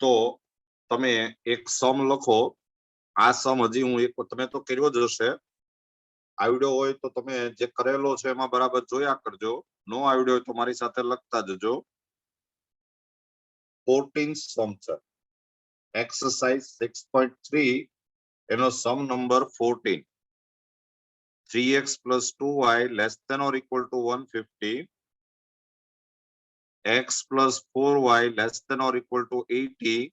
तो તમે એક સમ લખો. આ સમ હજી હું એક તમે તો કર્યો જ હશે. આવડ્યો હોય તો તમે જે કરેલો છે એમાં બરાબર જોયા કરજો. નો આવડ્યો હોય તો મારી સાથે લખતા જજો. 14 સમ છે. એક્સરસાઇઝ 6.3 એનો સમ number 14. 3x plus 2y less than or equal to 150. X plus 4y less than or equal to 80.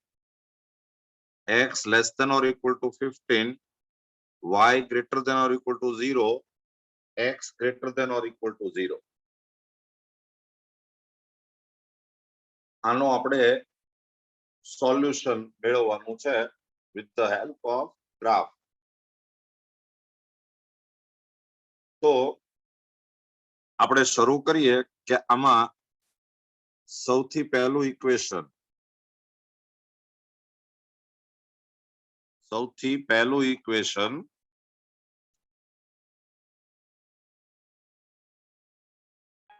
X less than or equal to 15. Y greater than or equal to 0. X greater than or equal to 0. આનો આપણે solution મેળવવાનું છે with the help of graph. તો આપણે શરૂ કરીએ કે આમાં સૌથી પહેલું ઇક્વેશન સૌથી પહેલું equation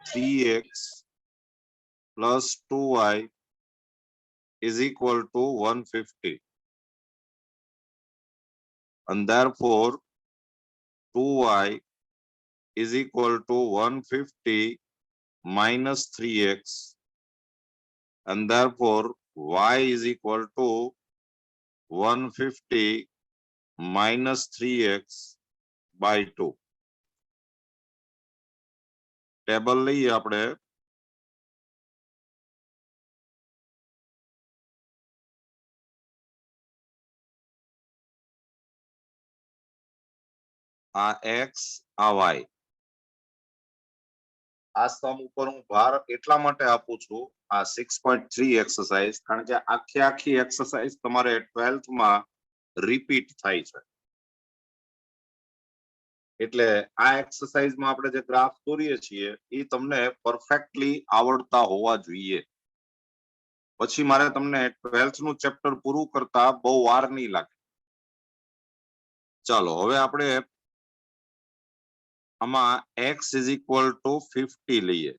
3x plus 2y is equal to 150. And therefore 2y is equal to 150 minus 3x. And therefore y is equal to 150 minus 3x by 2. Table લઈએ આપણે. આ x આ y. આ સમ ઉપર હું ભાર એટલા માટે આપું છું આ 6.3 એક્સરસાઇઝ કારણ કે આખી એક્સરસાઇઝ તમારે 12th માં રિપીટ થાય છે. એટલે આ એક્સરસાઇઝ માં આપણે જે ગ્રાફ દોરીએ છીએ એ તમને પરફેક્ટલી આવડતા હોવા જોઈએ. પછી મારે તમને 12th નું ચેપ્ટર પૂરું કરતા બહુ વાર નહીં લાગે. ચાલો હવે આપણે આમાં x is equal to 50 લઈએ.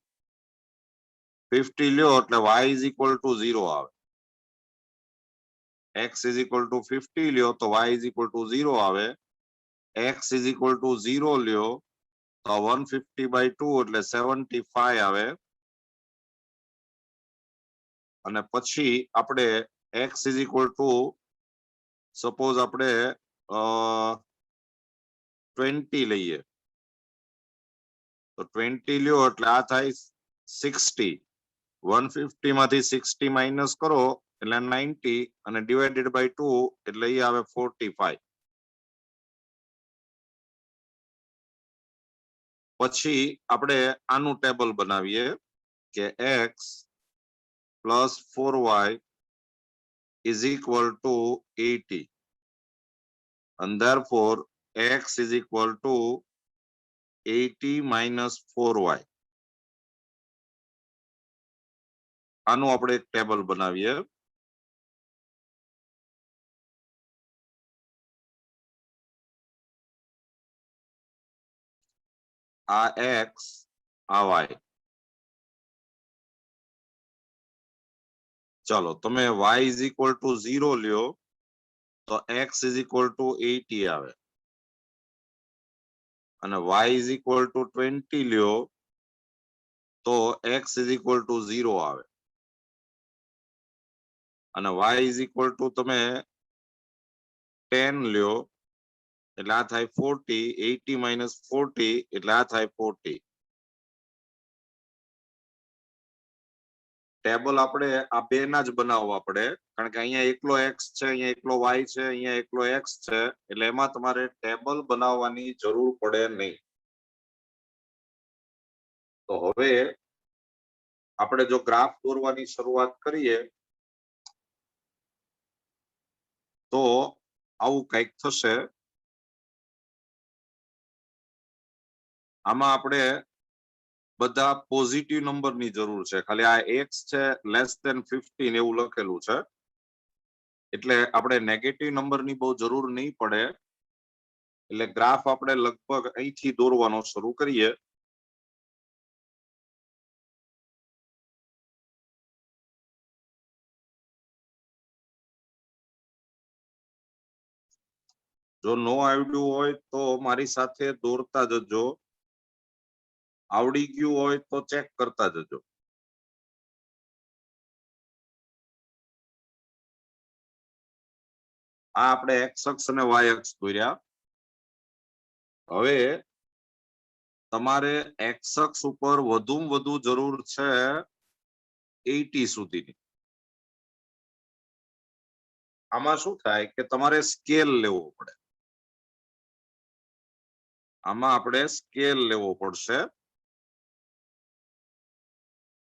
50 લ્યો એટલે y is equal to 0 આવે. x is equal to 50 લ્યો તો y is equal to 0 આવે. x is equal to 0 લ્યો તો 150 by 2 એટલે 75 આવે. અને પછી આપણે x is equal to suppose આપણે 20 લઈએ. તો 20 લ્યો એટલે આ થાય 60. 150 માંથી 60 માઇનસ કરો એટલે 90 અને ડિવાઇડેડ બાય 2 એટલે એ આવે 45. પછી આપણે આનું ટેબલ બનાવીએ કે x plus 4y is equal to 80 and therefore x is equal to 80 minus 4y. આનું આપણે એક ટેબલ બનાવીએ. આ x આ y. ચાલો તમે y is equal to 0 લ્યો તો x is equal to 80 આવે. અને y is equal to 20 લ્યો તો x is equal to 0 આવે. અને y is equal to તમે 10 લ્યો એટલે આ થાય 40. 80 minus 40 એટલે આ થાય 40. ટેબલ આપણે આ બે ના જ બનાવવા પડે કારણ કે અહીંયા એકલો x છે, અહીંયા એકલો y છે, અહીંયા એકલો x છે એટલે એમાં તમારે ટેબલ બનાવવાની જરૂર પડે નહીં. તો હવે આપણે જો ગ્રાફ દોરવાની શરૂઆત કરીએ તો આવું કંઈક થશે. આમાં આપણે બધા પોઝિટિવ નંબરની જરૂર છે. ખાલી આ x છે લેસ ધેન 15 એવું લખેલું છે એટલે આપણે નેગેટિવ નંબરની બહુ જરૂર નહીં પડે. એટલે ગ્રાફ આપણે લગભગ અહીંથી દોરવાનો શરૂ કરીએ. જો નો આવડ્યું હોય તો મારી સાથે દોરતા જજો, આવડી ગયું હોય તો ચેક કરતા જજો. આ આપણે એક્સ અક્ષ અને વાય અક્ષ દોર્યા. હવે તમારે એક્સ અક્ષ ઉપર વધુમાં વધુ જરૂર છે 80 સુધીની. આમાં શું થાય કે તમારે સ્કેલ લેવો પડે. આમાં આપણે સ્કેલ લેવો પડશે.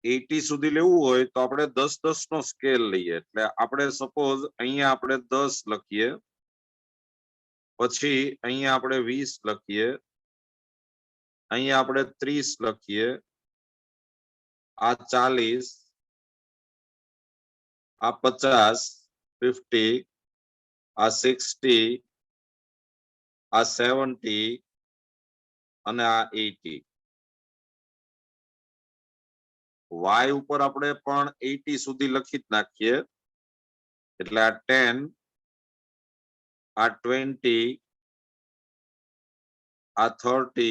80 સુધી લેવું હોય તો આપણે 10-10 નો સ્કેલ લઈએ. એટલે આપણે સપોઝ અહીંયા આપણે 10 લખીએ, પછી અહીંયા આપણે 20 લખીએ, અહીંયા આપણે 30 લખીએ, આ 40, આ 50, 50, આ 60, આ 70 અને આ 80. વાય ઉપર આપણે પણ 80 સુધી લખી જ નાખીએ. એટલે આ 10, આ 20, આ 30,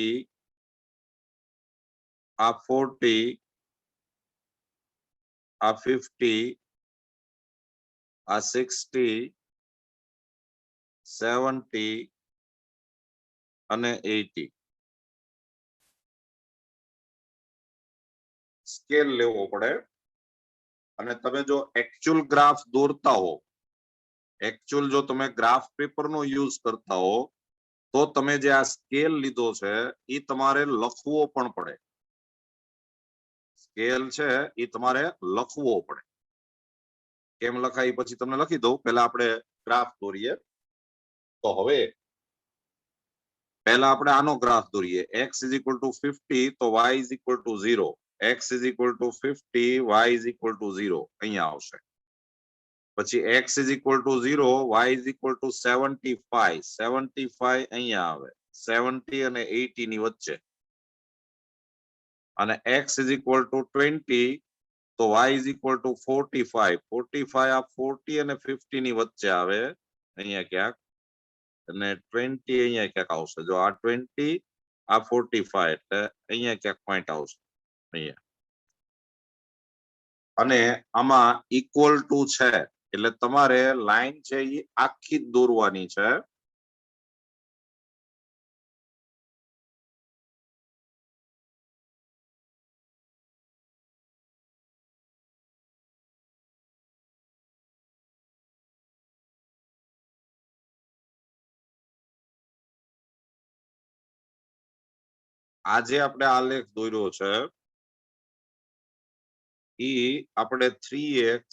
આ 40, આ 50, આ 60, 70 અને 80. સ્કેલ લેવો પડે. અને તમે જો એકચ્યુઅલ ગ્રાફ દોરતા હો, એકચ્યુઅલ જો તમે ગ્રાફ પેપરનો યુઝ કરતા હો, તો તમે જે આ સ્કેલ લીધો છે એ તમારે લખવો પણ પડે. સ્કેલ છે એ તમારે લખવો પડે. કેમ લખાય પછી તમને લખી દઉં. પહેલા આપણે ગ્રાફ દોરીએ. તો હવે પહેલા આપણે આનો ગ્રાફ દોરીએ. x is equal to 50 તો y is equal to 0. x is equal to 50, y is equal to 0 અહીંયા આવશે. પછી x is equal to 0, y is equal to 75. 75 અહીંયા આવે. 70 અને 80 ની વચ્ચે. અને x is equal to 20 તો y is equal to 45. 45 આ 40 અને 50 ની વચ્ચે આવે અહીંયા ક્યાંક. અને 20 અહીંયા ક્યાંક આવશે. જો આ 20, આ 45 એટલે અહીંયા ક્યાંક પોઈન્ટ આવશે અહીંયા. અને આમાં ઇક્વલ ટુ છે એટલે તમારે લાઈન છે એ આખી જ દોરવાની છે. આજે આપણે આલેખ દોર્યો છે એ આપણે 3x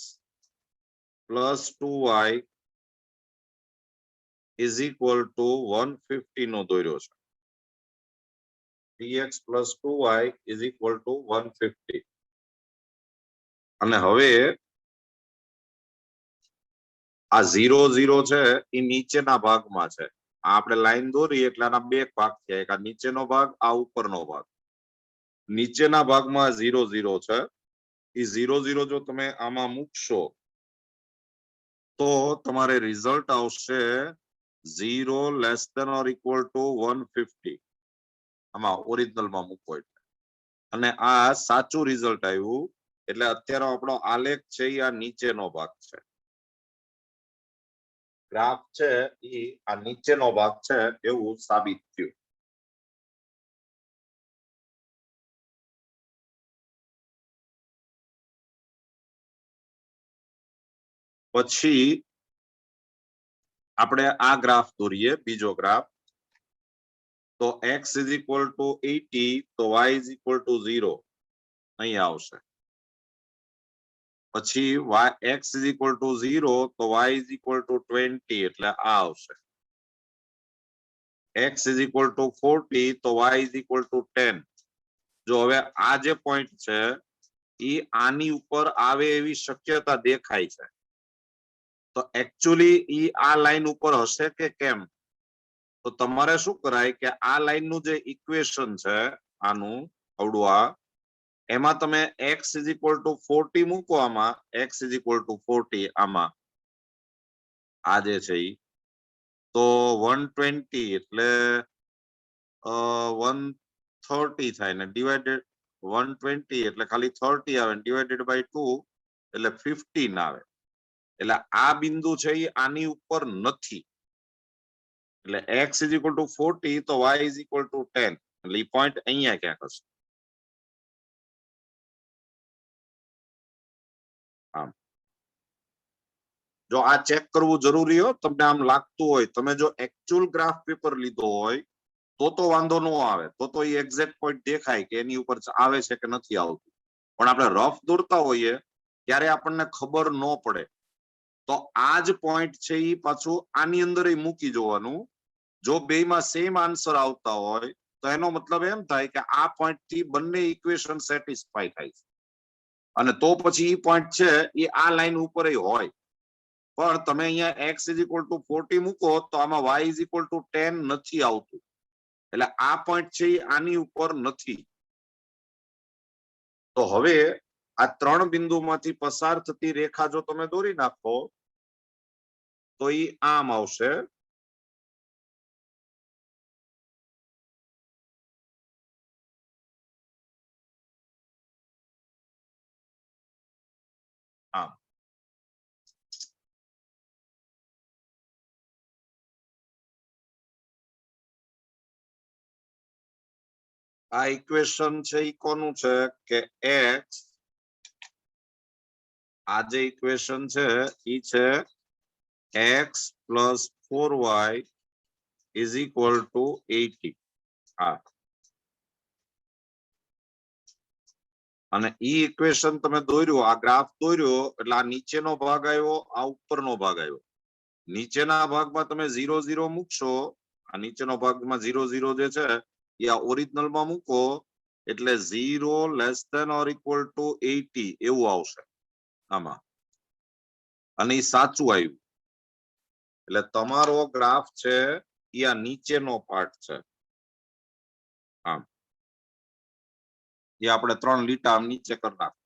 plus 2y is equal to 150 નો દોર્યો છે. 3x plus 2y is equal to 150. અને હવે આ 0 0 છે એ નીચેના ભાગમાં છે. આપણે લાઈન દોરી એટલે આના બે ભાગ થયા. એક આ નીચેનો ભાગ, આ ઉપરનો ભાગ. નીચેના ભાગમાં 0 0 છે. એ 0 0 જો તમે આમાં મૂકશો તો તમારે રિઝલ્ટ આવશે 0 less than or equal to 150. આમાં ઓરિજિનલમાં મૂકો એટલે. અને આ સાચું રિઝલ્ટ આવ્યું. એટલે અત્યારે આપણો આલેખ છે એ આ નીચેનો ભાગ છે. ગ્રાફ છે એ આ નીચેનો ભાગ છે એવું સાબિત થયું. પછી આપણે આ ગ્રાફ દોરીએ, બીજો ગ્રાફ. તો x is equal to 80 તો y is equal to 0 અહીંયા આવશે. પછી x is equal to 0 તો y is equal to 20 એટલે આ આવશે. x is equal to 40 તો y is equal to 10. જો હવે આ જે પોઈન્ટ છે એ આની ઉપર આવે એવી શક્યતા દેખાય છે. તો એકચ્યુઅલી ઈ આ લાઈન ઉપર હશે કે કેમ? તો તમારે શું કરાય કે આ લાઈનનું જે ઇક્વેશન છે આનું આવડું આ, એમાં તમે x is equal to 40 મૂકો. આમાં x is equal to 40 આમાં આ જે છે ઈ, તો 120 એટલે 130 થાય ને ડિવાઇડેડ 120 એટલે ખાલી 30 આવે ડિવાઇડેડ બાય 2 એટલે 15 આવે. એટલે આ બિંદુ છે એ આની ઉપર નથી. એટલે x is equal to 40 તો y is equal to 10. એટલે એ પોઈન્ટ અહીંયા ક્યાંક હશે. આમ જો આ ચેક કરવું જરૂરી હોય, તમને આમ લાગતું હોય, તમે જો એકચ્યુઅલ ગ્રાફ પેપર લીધો હોય તો વાંધો ન આવે, તો એ એક્ઝેક્ટ પોઈન્ટ દેખાય કે એની ઉપર આવે છે કે નથી આવતું. પણ આપણે રફ દોરતા હોઈએ ત્યારે આપણને ખબર ન પડે, તો આ જ પોઈન્ટ છે એ પાછું આની અંદર મૂકી જોવાનું. જો બેમાં સેમ આન્સર આવતા હોય તો એનો મતલબ એમ થાય કે આ પોઈન્ટ થી બંને ઇક્વેશન સેટિસ્ફાય થાય છે, અને તો પછી એ પોઈન્ટ છે એ આ લાઈન ઉપર હોય. પણ તમે અહીંયા x is equal to 40 મૂકો તો આમાં y is equal to 10 નથી આવતું. એટલે આ પોઈન્ટ છે એ આની ઉપર નથી. તો હવે આ ત્રણ બિંદુમાંથી પસાર થતી રેખા જો તમે દોરી નાખો તો એ આમ આવશે. આમ આ ઇક્વેશન છે એ કોનું છે કે x, આ જે ઇક્વેશન છે એ છે x plus 4y is equal to 80. હા, અને ઈ ઇક્વેશન તમે દોર્યું, આ ગ્રાફ દોર્યો એટલે આ નીચેનો ભાગ આવ્યો, આ ઉપરનો ભાગ આવ્યો. નીચેના ભાગમાં તમે 0 0 મૂકશો, આ નીચેનો ભાગમાં 0 0 જે છે એ આ ઓરિજિનલ માં મૂકો એટલે 0 less than or equal to 80 એવું આવશે આમાં, અને એ સાચું આવ્યું. એટલે તમારો ગ્રાફ છે એ આ નીચેનો પાર્ટ છે. આમ એ આપણે 3 લીટા આમ નીચે કરી નાખો.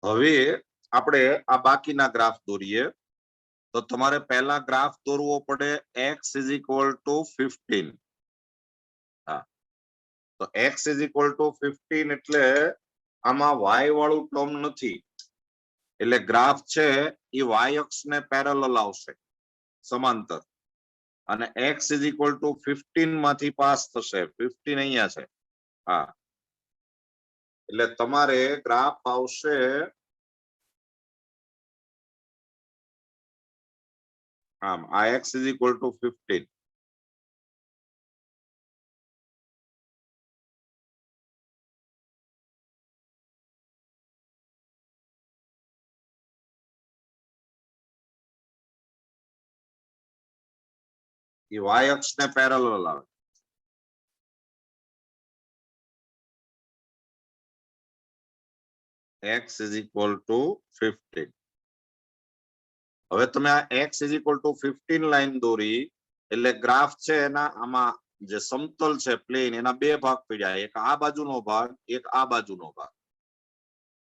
હવે આપણે આ બાકીના ગ્રાફ દોરીએ. તો તમારે પહેલા ગ્રાફ દોરવો પડે x is equal to 15. હા, તો x is equal to 15 એટલે આમાં y વાળું ટર્મ નથી, એટલે ગ્રાફ છે એ y અક્ષને પેરેલલ આવશે, સમાંતર. અને x is equal to 15 માંથી પાસ થશે. 15 અહીંયા છે. હા, એટલે તમારે ગ્રાફ આવશે આમ, આ x is equal to 15. A y અક્ષને પેરેલલ આવે. x is equal to 15. હવે તમે આ x is equal to 15 line દોરી એટલે ગ્રાફ છે એના આમાં જે સમતલ છે પ્લેન, એના બે ભાગ પડ્યા, એક આ બાજુનો ભાગ, એક આ બાજુનો ભાગ.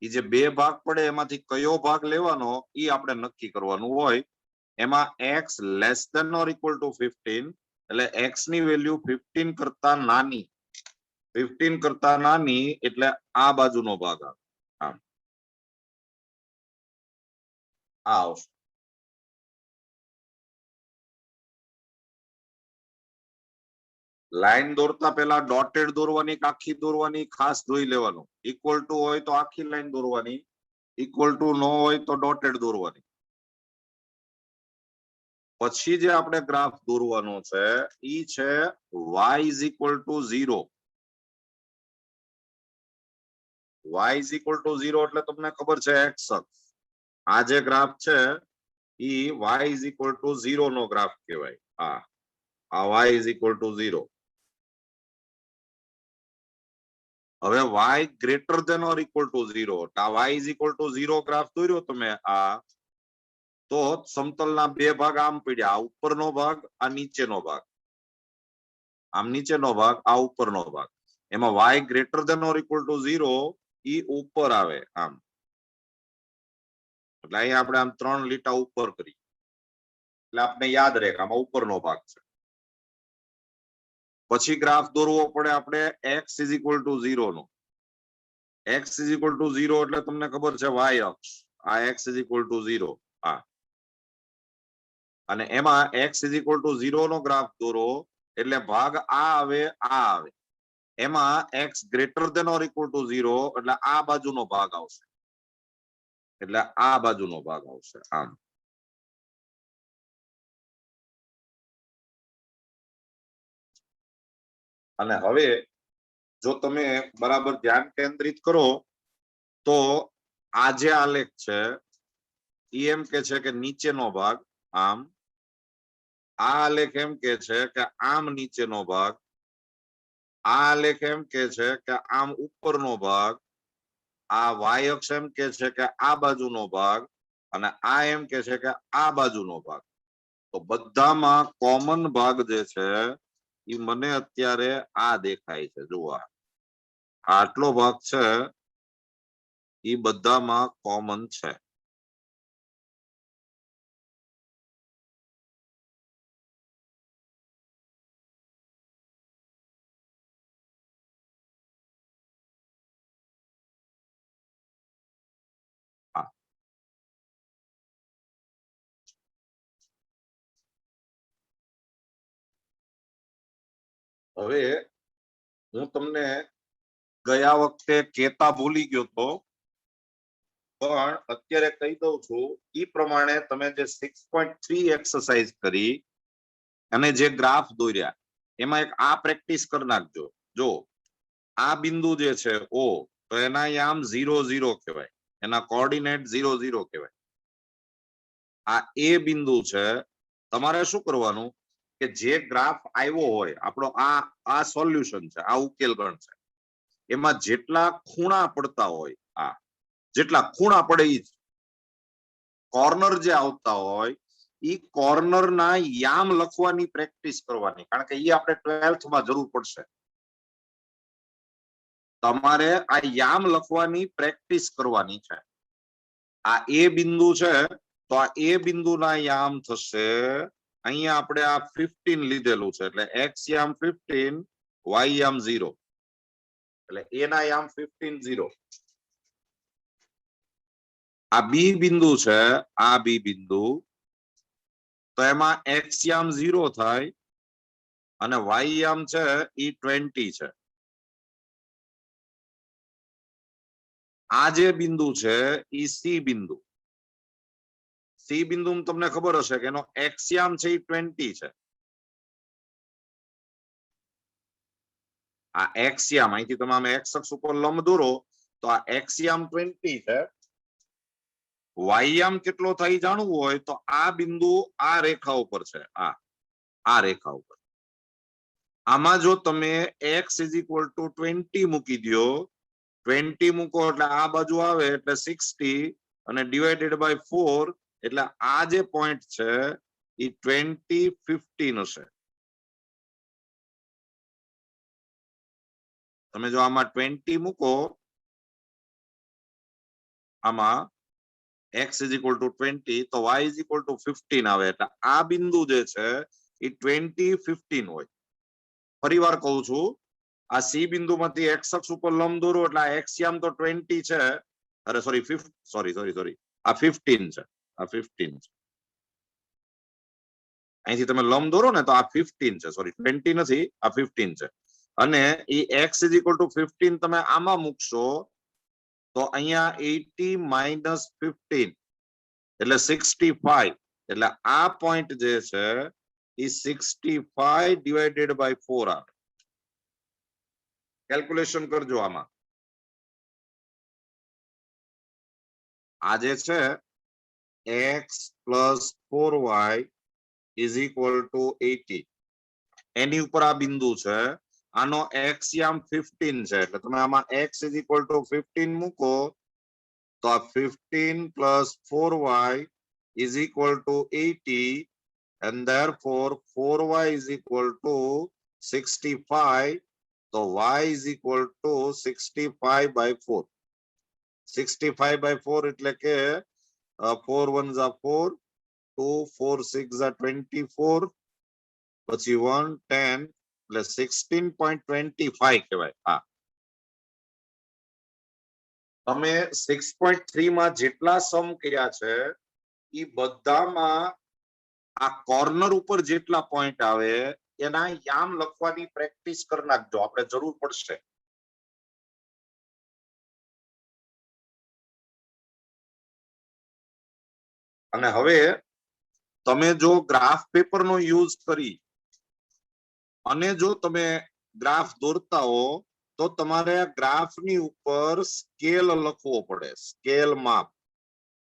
એ જે બે ભાગ પડે એમાંથી કયો ભાગ લેવાનો એ આપણે નક્કી કરવાનું હોય. એમાં x less than or equal to 15 એટલે x ની વેલ્યુ 15 કરતા નાની, 15 કરતા નાની એટલે આ બાજુનો ભાગ આવે. આમ આ આવશે. લાઈન દોરતા પહેલા ડોટેડ દોરવાની કે આખી દોરવાની ખાસ જોઈ લેવાનું. ઇક્વલ ટુ હોય તો આખી લાઈન દોરવાની, ઇક્વલ ટુ ન હોય તો ડોટેડ દોરવાની. પછી જે આપણે ગ્રાફ દોરવાનો છે ઈ છે y is equal to 0. y is equal to 0 એટલે તમને ખબર છે x અક્ષ. આ જે ગ્રાફ છે ઈ y is equal to 0 નો ગ્રાફ કહેવાય. આ y is equal to 0. હવે y greater than or equal to 0, આ y is equal to 0 graph દોર્યો તમે આ, તો સમતલના બે ભાગ આમ પડ્યા, આ ઉપરનો ભાગ, આ નીચેનો ભાગ. આમ નીચેનો ભાગ, આ ઉપરનો ભાગ. એમાં y greater than or equal to 0 ઈ ઉપર આવે આમ. એટલે અહીંયા આપણે આમ 3 લીટા ઉપર કરી એટલે આપણે યાદ રહે કે આમાં ઉપરનો ભાગ છે. પછી ગ્રાફ દોરવો પડે આપણે x = 0 નો. x = 0 એટલે તમને ખબર છે y અક્ષ. આ x = 0 આ અને એમાં x = 0 નો ગ્રાફ દોરો એટલે ભાગ આ આવે આ આવે. એમાં x > 0 એટલે આ બાજુનો ભાગ આવશે. એટલે આ બાજુનો ભાગ આવશે આમ. અને હવે જો તમે બરાબર ધ્યાન કેન્દ્રિત કરો તો આ જે આલેખ છે એ એમ કે છે કે નીચેનો ભાગ આમ, આ આલેખ એમ કે છે કે આમ નીચેનો ભાગ, આ આલેખ એમ કે છે કે આમ ઉપરનો ભાગ, આ y અક્ષ એમ કે છે કે આ બાજુનો ભાગ અને આ એમ કે છે કે આ બાજુનો ભાગ. તો બધામાં કોમન ભાગ જે છે એ મને અત્યારે આ દેખાય છે. જુઓ આટલો ભાગ છે એ બધામાં કોમન છે. હવે હું તમને ગયા વખતે કેતા ભૂલી ગયો તો પણ અત્યારે કહી દઉં છું એ પ્રમાણે તમે જે 6.3 એક્સરસાઇઝ કરી અને જે ગ્રાફ દોર્યા એમાં એક આ પ્રેક્ટિસ કરી નાખજો. જો આ બિંદુ જે છે O તો એના યામ 0 0 કહેવાય, એના કોઓર્ડિનેટ 0 0 કહેવાય. આ એ બિંદુ છે. તમારે શું કરવાનું કે જે ગ્રાફ આવ્યો હોય આપણો આ સોલ્યુશન છે, આ ઉકેલ ગણ છે, એમાં જેટલા ખૂણા પડતા હોય આ જેટલા ખૂણા પડે ઈ કોર્નર જે આવતા હોય ઈ કોર્નર ના યામ લખવાની પ્રેક્ટિસ કરવાની, કારણ કે ઈ આપણે 12th માં જરૂર પડશે. તમારે આ યામ લખવાની પ્રેક્ટિસ કરવાની છે. આ એ બિંદુ છે તો આ એ બિંદુના યામ થશે અહીંયા આપણે આ 15 લીધેલું છે એટલે x યામ 15 y યામ 0 એટલે a ના યામ 15 0. આ બી બિંદુ છે, આ બી બિંદુ તો એમાં x યામ 0 થાય અને y યામ છે ઈ 20 છે. આ જે બિંદુ છે ઈ સી બિંદુ, સી બિંદુ તમને ખબર હશે કે એનો x યામ છે ઈ 20 છે. આ x યામ અહીંથી તમે x અક્ષ ઉપર લંબ દોરો તો આ x યામ 20 છે. y યામ કેટલો થાય જાણવું હોય તો આ બિંદુ આ રેખા ઉપર છે, આ રેખા ઉપર. આમાં જો તમે x = 20 મૂકી દો, 20 મૂકો એટલે આ બાજુ આવે એટલે 60 અને ડિવાઇડેડ બાય 4 એટલે આ જે પોઈન્ટ છે એ 20 15 હશે. તમે જો આમાં 20 મૂકો, આમાં x = 20 તો y = 15 આવે એટલે આ બિંદુ જે છે એ 20 15 હોય. ફરીવાર કહું છું, આ સી બિંદુમાંથી x અક્ષ ઉપર લંબ દોરો એટલે આ x યામ તો 20 છે, અરે સોરી આ 15 છે, આ 15 છે. અહીંથી તમે લંબ દોરો ને તો આ 15 છે, સોરી 20 નથી, આ 15 છે. અને એ x = 15 તમે આમાં મૂકશો તો અહીંયા 80 - 15 એટલે 65 એટલે આ પોઈન્ટ જે છે એ 65 ડિવાઇડેડ બાય 4 આવે. કેલ્ક્યુલેશન કરજો આમાં. આ જે છે x + 4y = 80 એની ઉપર આ બિંદુ છે. આનો x યામ 15 છે એટલે તમે આમાં x = 15 મૂકો તો આ 15 + 4y = 80 and therefore 4y = 65. તો y = 65/4. 65/4 એટલે કે 4 1 जा 4, 2 4 6 जा 24, પછી 1 10 એટલે 16.25 કહેવાય. હા, તમે 6.3 માં જેટલા સમ કર્યા છે એ બધામાં આ કોર્નર ઉપર જેટલા પોઈન્ટ આવે એના યામ લખવાની પ્રેક્ટિસ કરી નાખજો, આપણે જરૂર પડશે. અને હવે તમે જો ગ્રાફ પેપર નો યુઝ કરી અને જો તમે ગ્રાફ દોરતા હો તો તમારે ગ્રાફ ની ઉપર સ્કેલ લખવો પડે, સ્કેલ માપ,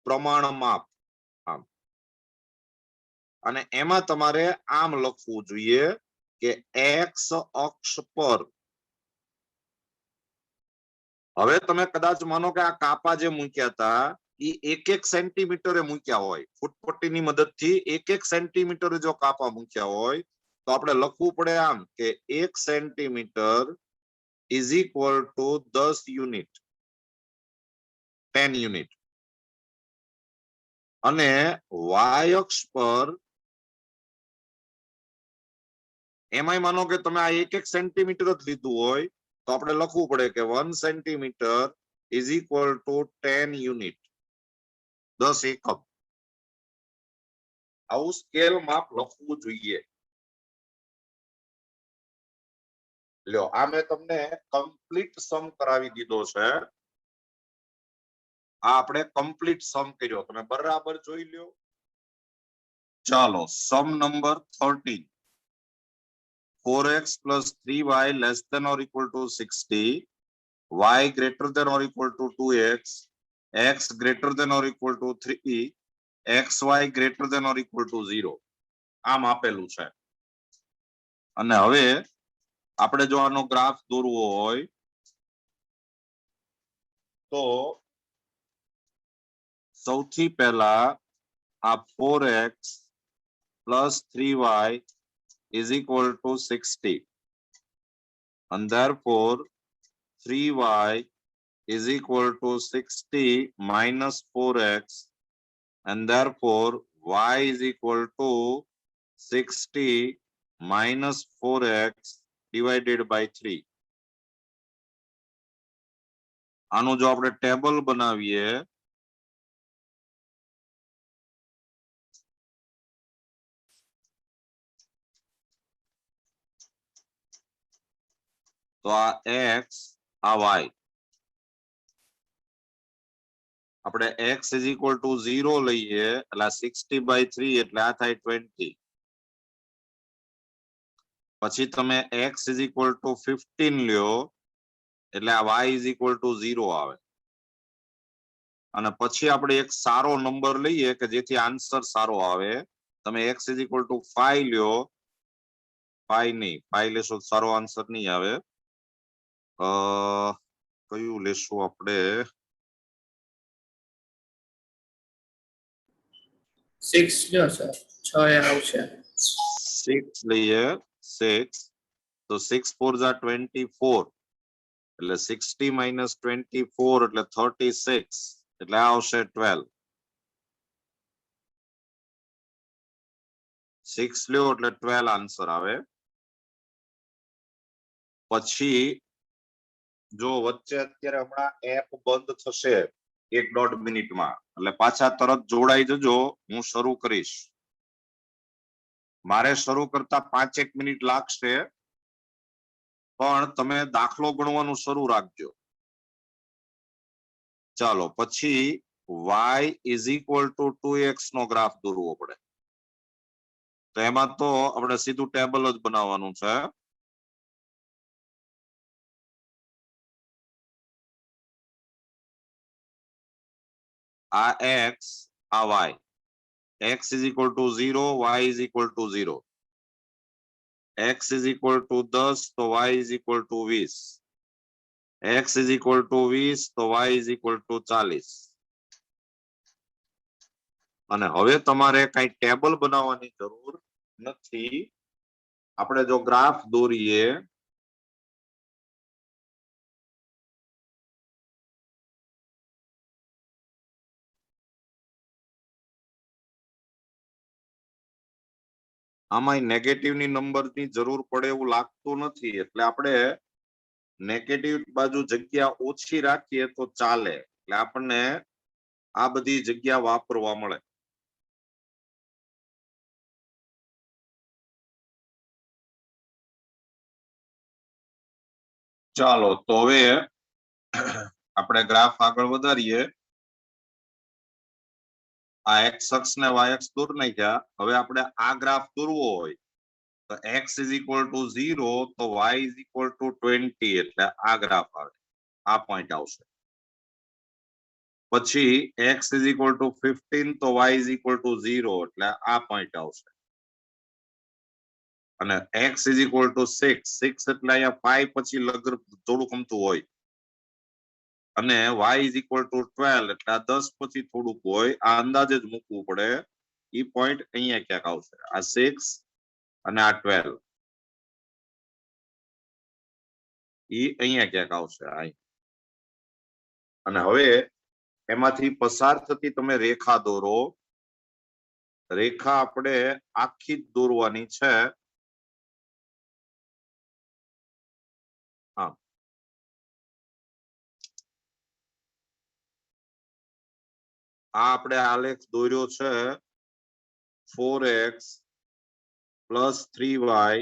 પ્રમાણ માપ. આમ અને એમાં તમારે આમ લખવું જોઈએ કે એક્સ અક્ષ પર. હવે તમે કદાચ માનો કે આ કાપા જે મૂક્યા હતા એ 1-1 સેન્ટીમીટરે મૂક્યા હોય, ફૂટપટ્ટીની મદદથી 1-1 સેન્ટીમીટરે જો કાપા મૂક્યા હોય તો આપણે લખવું પડે આમ કે 1 centimetre is equal to 10 unit, 10 unit. અને વાય અક્ષ પર એમાંય માનો કે તમે આ 1-1 સેન્ટીમીટર જ લીધું હોય તો આપણે લખવું પડે કે 1 centimetre is equal to 10 unit, 10 એકમ. આવું સ્કેલ માપ લખવું જોઈએ. લ્યો, આ મેં તમને કમ્પ્લીટ સમ કરાવી દીધો છે. આ આપણે કમ્પ્લીટ સમ કર્યો, તમે બરાબર જોઈ લ્યો. ચાલો, સમ number 13. 4x plus 3y less than or equal to 60, y greater than or equal to 2x, x greater than or equal to 3, xy greater than or equal to 0. આમ આપેલું છે. અને હવે આપણે જો આનો ગ્રાફ દોરવો હોય તો સૌથી પહેલા આ 4x plus 3y is equal to 60, and therefore 3y is equal to 60 minus 4x, and therefore y is equal to 60 minus 4x divided by 3. આનું જો આપણે ટેબલ બનાવીએ તો આ x, આ y. આપણે x is equal to 0 લઈએ એટલે 60/3 એટલે આ થાય 20. પછી તમે x is equal to 15 લ્યો એટલે આ y is equal to 0 આવે. અને પછી આપણે એક સારો નંબર લઈએ કે જેથી આન્સર સારો આવે. તમે x is equal to 5 લ્યો, 5 નહીં, 5 લેશો સારો આન્સર નહીં આવે. કયું લેશું આપણે? 6 લ્યો સર, 6 આવશે. 6 લઈએ, 6. તો 6 4 જા 24 એટલે 60 minus 24 એટલે 36 એટલે આવશે 12. 6 લ્યો એટલે 12 આન્સર આવે. પછી જો વચ્ચે અત્યારે હમણાં એપ બંધ થશે 1-1.5 મિનિટમાં એટલે પાછા તરત જોડાઈ જજો, હું શરૂ કરીશ. મારે શરૂ કરતા 5-1 મિનિટ લાગશે પણ તમે દાખલો ગણવાનું શરૂ રાખજો. ચાલો, પછી y is equal to 2x નો ગ્રાફ દોરવો પડે. તો એમાં તો આપણે સીધું ટેબલ જ બનાવવાનું છે. આ x, આ y. x is equal to 0, y is equal to 0. x is equal to 10 તો y is equal to 20. x is equal to 20 તો y is equal to 40. અને હવે તમારે કઈ ટેબલ બનાવવાની જરૂર નથી. આપણે જો ગ્રાફ દોરીએ આમાં નેગેટિવ ની નંબર ની જરૂર પડે એવું લાગતું નથી, એટલે આપણે નેગેટિવ બાજુ જગ્યા ઓછી રાખીએ તો ચાલે, એટલે આપણને આ બધી જગ્યા વાપરવા મળે. ચાલો તો હવે આપણે ગ્રાફ આગળ વધારીએ. આ એક્સ અક્ષ ને વાય અક્ષ દૂર નાખ્યા. હવે આપણે આ ગ્રાફ દોરવો હોય તો x is equal to 0 તો y is equal to 20, એટલે આ ગ્રાફ આવે, આ પોઈન્ટ આવશે. પછી x is equal to 15 તો y is equal to 0, એટલે આ પોઈન્ટ આવશે. અને x is equal to 6 એટલે અહીંયા 5 પછી લગર થોડુંક અમથું હોય. અને y is equal to 12 એટલે આ 10 પછી થોડુંક હોય. આ અંદાજે જ મૂકવું પડે. ઈ પોઈન્ટ અહીંયા ક્યાંક આવશે. આ 6 અને આ 12 ઈ અહીંયા ક્યાંક આવશે. અને હવે એમાંથી પસાર થતી તમે રેખા દોરો. રેખા આપણે આખી જ દોરવાની છે. હા, આ આપણે આલેખ દોર્યો છે 4x plus 3y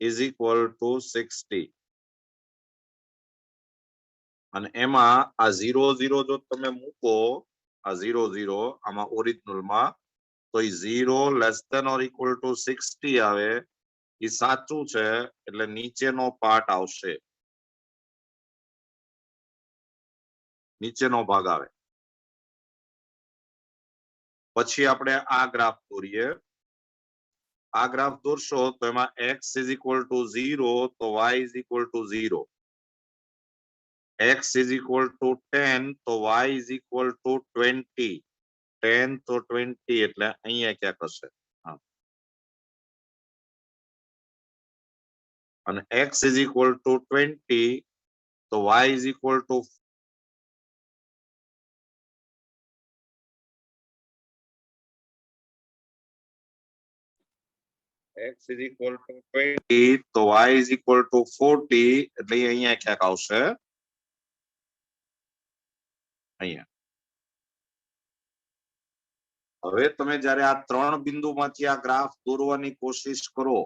is equal to 60. અને એમાં આ 0 0 જો તમે મૂકો, આ 0 0 આમાં ઓરિજિનલ માં, તો એ 0 less than or equal to 60 આવે. એ સાચું છે, એટલે નીચેનો પાર્ટ આવશે, નીચેનો ભાગ આવે. પછી આપણે આ ગ્રાફ દોરીએ. આ ગ્રાફ દોરશો તો એમાં x is equal to 0 તો y is equal to 0, x is equal to 10 તો y is equal to 20, 10 તો 20 એટલે અહીંયા ક્યાંક હશે. અને x is equal to 20 તો y is equal to x is equal to 20 તો y is equal to 40, એટલે અહીંયા ક્યાંક આવશે. અહીંયા હવે તમે જ્યારે આ ત્રણ બિંદુમાંથી આ ગ્રાફ દોરવાની કોશિશ કરો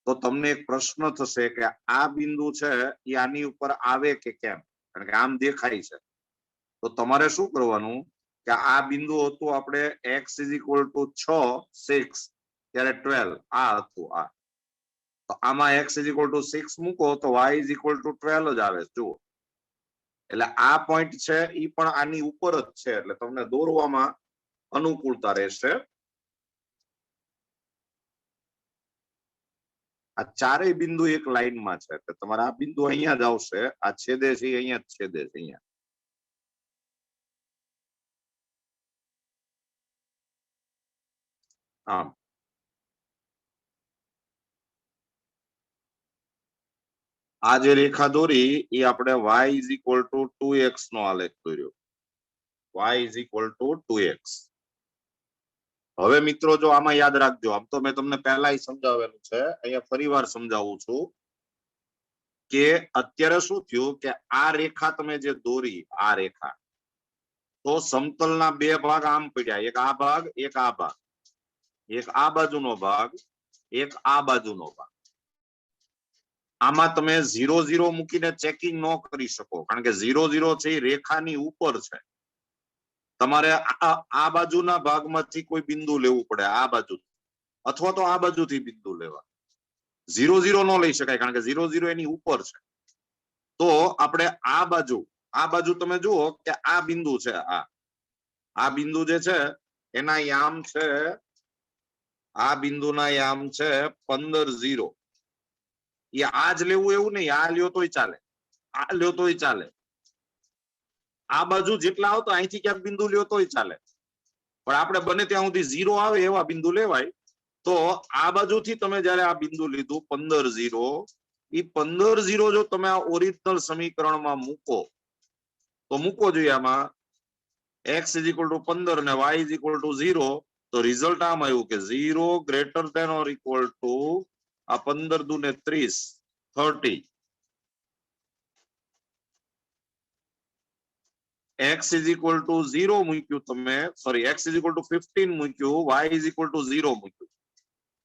તો તમને એક પ્રશ્ન થશે કે આ બિંદુ છે એ આની ઉપર આવે કે કેમ, કારણ કે આમ દેખાય છે. તો તમારે શું કરવાનું કે આ બિંદુ હતું આપણે x is equal to 6 ત્યારે 12 આ હતું. આ તો આમાં x is equal to 6 મૂકો તો y is equal to 12 જ આવે. જુઓ, એટલે આ પોઈન્ટ છે એ પણ આની ઉપર જ છે, એટલે તમને દોરવામાં અનુકૂળતા રહેશે. આ ચારેય બિંદુ એક લાઈનમાં છે, એટલે તમારે આ બિંદુ અહીંયા જ આવશે. આ છેદે છે અહીંયા જ છેદે છે, અહીંયા. આમ આ જે રેખા દોરી એ આપણે y is equal to 2x નો આલેખ દોર્યો. y is equal to 2x. હવે મિત્રો જો આમાં યાદ રાખજો, આમ તો મેં તમને પહેલા સમજાવેલું છે, અહીંયા ફરીવાર સમજાવું છું કે અત્યારે શું થયું કે આ રેખા તમે જે દોરી, આ રેખા, તો સમતલના બે ભાગ આમ પડ્યા, એક આ ભાગ, એક આ ભાગ, એક આ બાજુનો ભાગ, એક આ બાજુનો ભાગ. આમાં તમે 0 0 મૂકીને ચેકિંગ ન કરી શકો, કારણ કે 0 0 છે એ રેખાની ઉપર છે. તમારે આ બાજુના ભાગમાંથી કોઈ બિંદુ લેવું પડે, આ બાજુ, અથવા તો આ બાજુથી બિંદુ લેવા. 0 0 ન લઈ શકાય, કારણ કે 0 0 એની ઉપર છે. તો આપણે આ બાજુ તમે જુઓ કે આ બિંદુ છે, આ બિંદુ જે છે એના યામ છે, આ બિંદુના યામ છે 15 0. એ આ જ લેવું એવું નહીં, આ લ્યો તોય ચાલે, આ લ્યો તોય ચાલે. આ બાજુ જેટલા આવતો અહીંથી ક્યાંક બિંદુ લ્યો તોય ચાલે, પણ આપણે બને ત્યાં સુધી 0 આવે એવા બિંદુ લેવાય. તો આ બાજુથી તમે જયારે આ બિંદુ લીધું 15 0, એ 15 0 જો તમે આ ઓરિજિનલ સમીકરણમાં મૂકો તો મૂકો જોઈએ આમાં x is equal to 15 અને y is equal to 0, તો રિઝલ્ટ આમ આવ્યું કે 0 greater than or equal to આ 15 દુને 30 30 x is equal to 0 મૂક્યું તમે sorry x is equal to 15 મૂક્યું y is equal to 0 મૂક્યું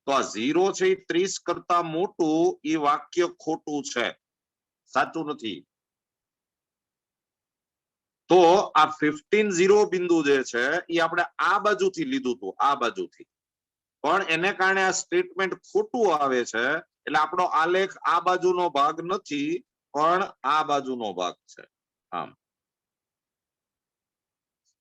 તો આ 0 છે એ 30 કરતા મોટું એ વાક્ય ખોટું છે સાચું નથી તો આ 15 0 બિંદુ જે છે એ આપણે આ બાજુથી લીધું હતું આ બાજુથી પણ એને કારણે આ સ્ટેટમેન્ટ ખોટું આવે છે એટલે આપણો આલેખ આ બાજુનો ભાગ નથી પણ આ બાજુનો ભાગ છે આમ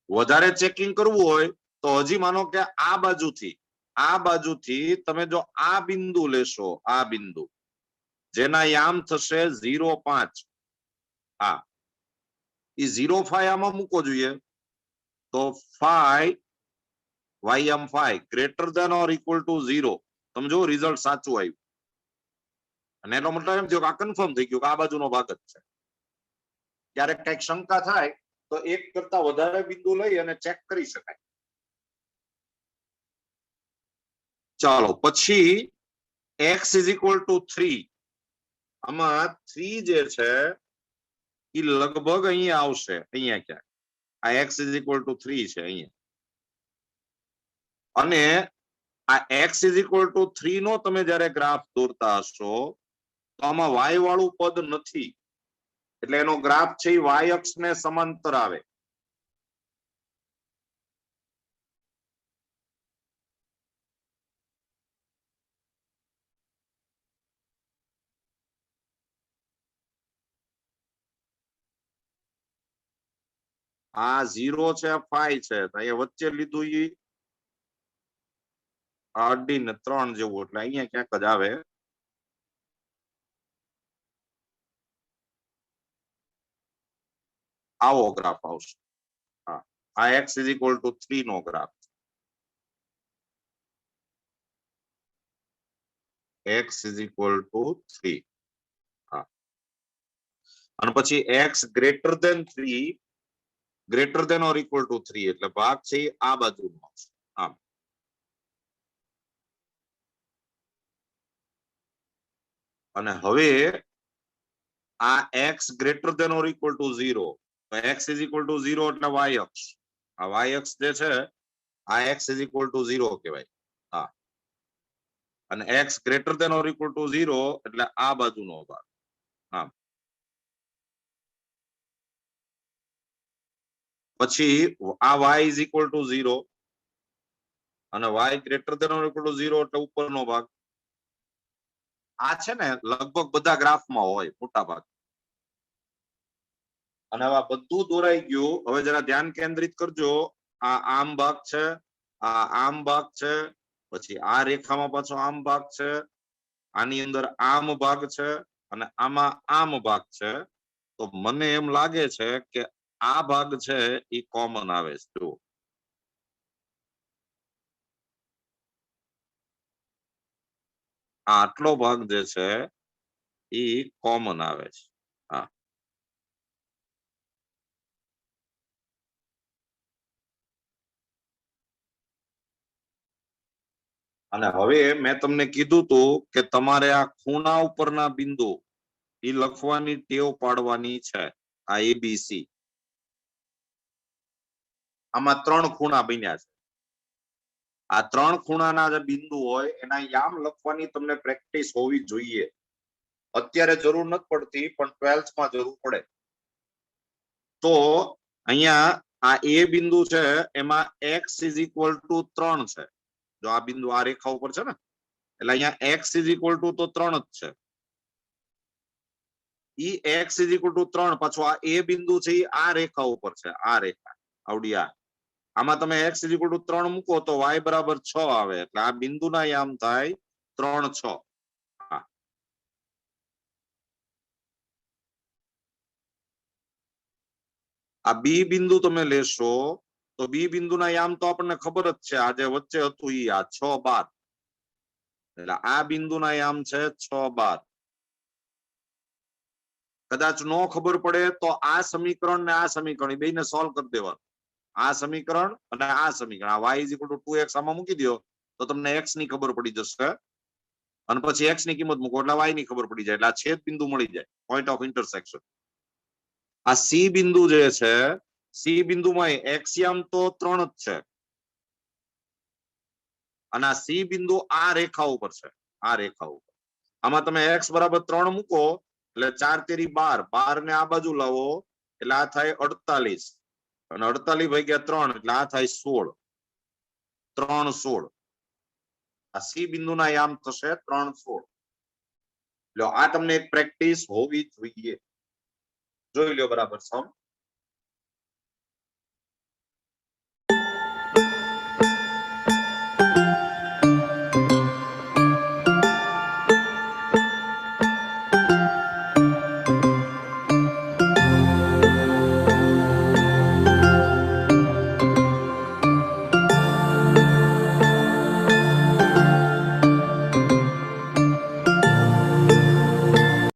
વધારે ચેકિંગ કરવું હોય તો હજી માનો કે આ બાજુથી તમે જો આ બિંદુ લેશો આ બિંદુ જેના યામ થશે 0.5 આ એ 0.5 આમાં મૂકો જોઈએ તો 5 ym 5 greater than or equal to 0 તમે જો રિઝલ્ટ સાચું આવ્યું અને એનો મતલબ એમ થયો કે આ કન્ફર્મ થઈ ગયું કે આ બાજુનો ભાગ જ છે ક્યારેક કઈક શંકા થાય તો એક કરતા વધારે બિંદુ લઈ અને ચેક કરી શકાય ચાલો પછી x is equal to 3 આમાં 3 જે છે એ લગભગ અહીંયા આવશે અહીંયા ક્યાંક આ x is equal to 3 છે અહીંયા અને આ x is equal to 3 નો તમે જ્યારે ગ્રાફ દોરતા હશો તો આમાં y વાળું પદ નથી એટલે એનો ગ્રાફ છે એ y અક્ષને સમાંતર આવે આ 0 છે 5 છે તો અહીંયા વચ્ચે લીધું ઈ અઢી ને 3 જેવું એટલે અહીંયા ક્યાંક જ આવે આવો ગ્રાફ આવશે હા આ x is equal to 3 નો graph x is equal to 3 હા અને પછી x greater than 3 greater than or equal to 3 એટલે ભાગ છે આ બાજુનો આવશે આમ અને હવે આ x greater than or equal to 0 તો x is equal to 0 એટલે y અક્ષ આ y અક્ષ જે છે આ x is equal to 0 કહેવાય હા અને x greater than or equal to 0 એટલે આ બાજુનો ભાગ હા પછી આ y is equal to 0 અને y greater than or equal to 0 એટલે ઉપરનો ભાગ આ છે ને લગભગ બધા ગ્રાફમાં હોય મોટા ભાગ અને હવે બધું દોરાઈ ગયું હવે જરા ધ્યાન કેન્દ્રિત કરજો આ આમ ભાગ છે આ આમ ભાગ છે પછી આ રેખામાં પાછો આમ ભાગ છે આની અંદર આમ ભાગ છે અને આમાં આમ ભાગ છે તો મને એમ લાગે છે કે આ ભાગ છે એ કોમન આવે છે જો આટલો ભાગ જે છે એ કોમન આવે છે હા અને હવે મેં તમને કીધું તું કે તમારે આ ખૂણા ઉપરના બિંદુ એ લખવાની ટેવ પાડવાની છે આ એબીસી આમાં 3 ખૂણા બન્યા છે આ 3 ખૂણાના જે બિંદુ હોય એના યામ લખવાની તમને પ્રેક્ટિસ હોવી જોઈએ અત્યારે જરૂર નથી પડતી પણ 12th માં જરૂર પડે તો અહીંયા આ એ બિંદુ છે એમાં x is equal to 3 છે જો આ બિંદુ આ રેખા ઉપર છે ને એટલે અહીંયા x is equal to તો 3 જ છે ઈ x is equal to 3 પાછો આ એ બિંદુ છે ઈ આ રેખા ઉપર છે આ રેખા આવડી આ આમાં તમે x is equal to 3 મૂકો તો y બરાબર 6 આવે એટલે આ બિંદુના યામ થાય 3 6 હા આ બી બિંદુ તમે લેશો તો બી બિંદુના યામ તો આપણને ખબર જ છે આ જે વચ્ચે હતું ઈ આ 6 12 એટલે આ બિંદુના યામ છે 6 12 કદાચ નો ખબર પડે તો આ સમીકરણ ને આ સમીકરણ બેને સોલ્વ કરી દેવાનું આ સમીકરણ અને આ સમીકરણ આ y = 2x આમાં મૂકી દો તો તમને x ની ખબર પડી જશે અને પછી x ની કિંમત મૂકો એટલે y ની ખબર પડી જાય એટલે આ છેદ બિંદુ મળી જાય પોઈન્ટ ઓફ ઇન્ટરસેક્શન આ c બિંદુ જે છે c બિંદુમાં એક્સિયમ તો 3 જ છે અને આ c બિંદુ આ રેખા ઉપર છે આ રેખા ઉપર આમાં તમે x = 3 મૂકો એટલે 4 તેરી 12 12 ને આ બાજુ લાવો એટલે આ થાય 48 અને 48 / 3 એટલે આ થાય 16 3 16 આ c બિંદુના યામ થશે 3 16 લો આ તમને એક પ્રેક્ટિસ હોવી જોઈએ જોઈ લો બરાબર સમ